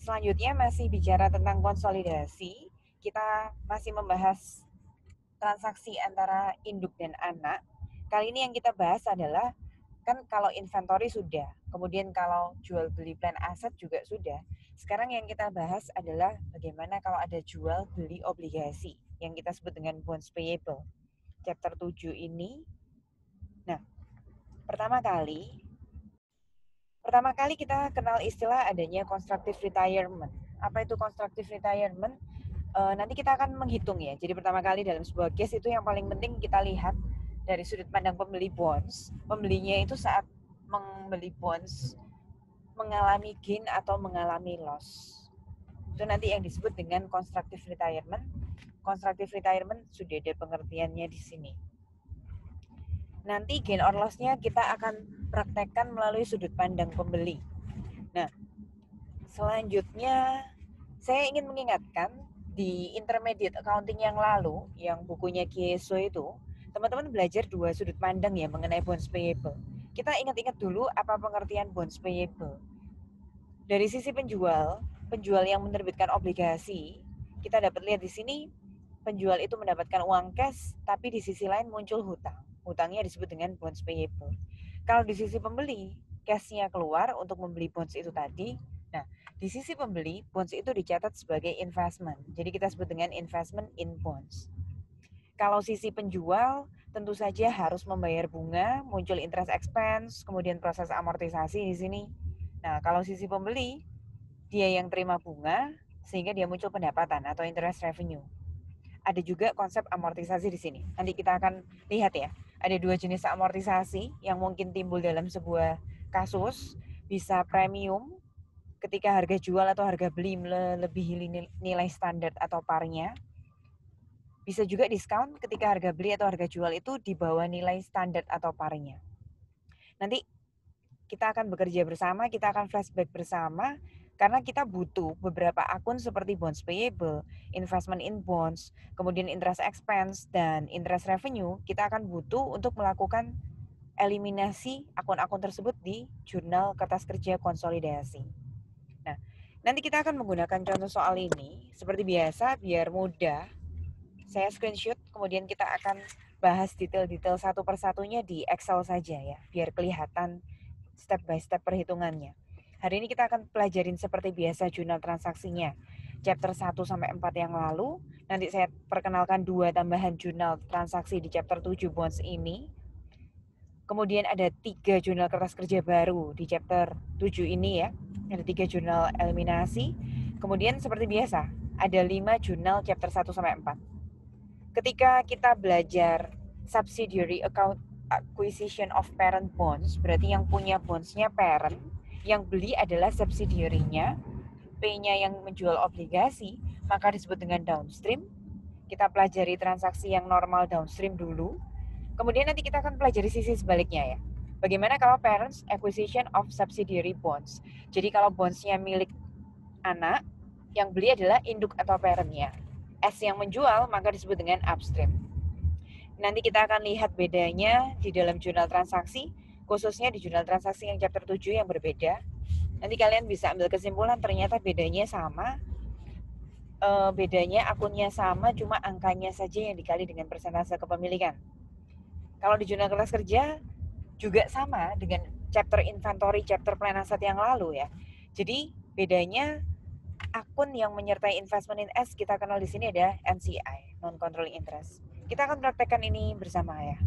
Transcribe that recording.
Selanjutnya masih bicara tentang konsolidasi. Kita masih membahas transaksi antara induk dan anak. Kali ini yang kita bahas adalah, kan kalau inventory sudah, kemudian kalau jual beli plan aset juga sudah. Sekarang yang kita bahas adalah bagaimana kalau ada jual beli obligasi yang kita sebut dengan bonds payable. Chapter 7 ini. Nah, pertama kali kita kenal istilah adanya constructive retirement. Apa itu constructive retirement? Nanti kita akan menghitung ya. Jadi pertama kali dalam sebuah case itu yang paling penting kita lihat dari sudut pandang pembeli bonds. Pembelinya itu saat membeli bonds mengalami gain atau mengalami loss. Itu nanti yang disebut dengan constructive retirement. Constructive retirement sudah ada pengertiannya di sini. Nanti gain or loss-nya kita akan praktekkan melalui sudut pandang pembeli. Nah, selanjutnya saya ingin mengingatkan di intermediate accounting yang lalu, yang bukunya Kieso itu, teman-teman belajar dua sudut pandang ya mengenai bonds payable. Kita ingat-ingat dulu apa pengertian bonds payable. Dari sisi penjual yang menerbitkan obligasi, kita dapat lihat di sini penjual itu mendapatkan uang cash, tapi di sisi lain muncul hutang. Hutangnya disebut dengan bonds payable. Kalau di sisi pembeli, cash-nya keluar untuk membeli bonds itu tadi. Nah, di sisi pembeli, bonds itu dicatat sebagai investment. Jadi kita sebut dengan investment in bonds. Kalau sisi penjual, tentu saja harus membayar bunga, muncul interest expense, kemudian proses amortisasi di sini. Nah, kalau sisi pembeli, dia yang terima bunga, sehingga dia muncul pendapatan atau interest revenue. Ada juga konsep amortisasi di sini. Nanti kita akan lihat ya. Ada dua jenis amortisasi yang mungkin timbul dalam sebuah kasus. Bisa premium ketika harga jual atau harga beli melebihi nilai standar atau parnya. Bisa juga diskon ketika harga beli atau harga jual itu di bawah nilai standar atau parnya. Nanti kita akan bekerja bersama, kita akan flashback bersama, karena kita butuh beberapa akun seperti bonds payable, investment in bonds, kemudian interest expense, dan interest revenue, kita akan butuh untuk melakukan eliminasi akun-akun tersebut di jurnal kertas kerja konsolidasi. Nah, nanti kita akan menggunakan contoh soal ini, seperti biasa, biar mudah. Saya screenshot, kemudian kita akan bahas detail-detail satu persatunya di Excel saja ya, biar kelihatan step by step perhitungannya. Hari ini kita akan pelajarin seperti biasa jurnal transaksinya. Chapter 1 sampai 4 yang lalu, nanti saya perkenalkan 2 tambahan jurnal transaksi di chapter 7 bonds ini. Kemudian ada 3 jurnal kertas kerja baru di chapter 7 ini ya. Ada 3 jurnal eliminasi. Kemudian seperti biasa, ada 5 jurnal chapter 1 sampai 4. Ketika kita belajar subsidiary account acquisition of parent bonds, berarti yang punya bondsnya parent, yang beli adalah subsidiary-nya, P-nya yang menjual obligasi, maka disebut dengan downstream. Kita pelajari transaksi yang normal downstream dulu. Kemudian nanti kita akan pelajari sisi sebaliknya ya. Bagaimana kalau parents acquisition of subsidiary bonds. Jadi kalau bondsnya milik anak, yang beli adalah induk atau parent-nya. S yang menjual maka disebut dengan upstream. Nanti kita akan lihat bedanya di dalam jurnal transaksi, khususnya di jurnal transaksi yang chapter 7 yang berbeda. Nanti kalian bisa ambil kesimpulan ternyata bedanya sama, bedanya akunnya sama, cuma angkanya saja yang dikali dengan persentase kepemilikan. Kalau di jurnal kertas kerja juga sama dengan chapter inventory, chapter plan aset yang lalu ya. Jadi bedanya akun yang menyertai investment in S kita kenal di sini ada NCI, non controlling interest. Kita akan praktekkan ini bersama ya.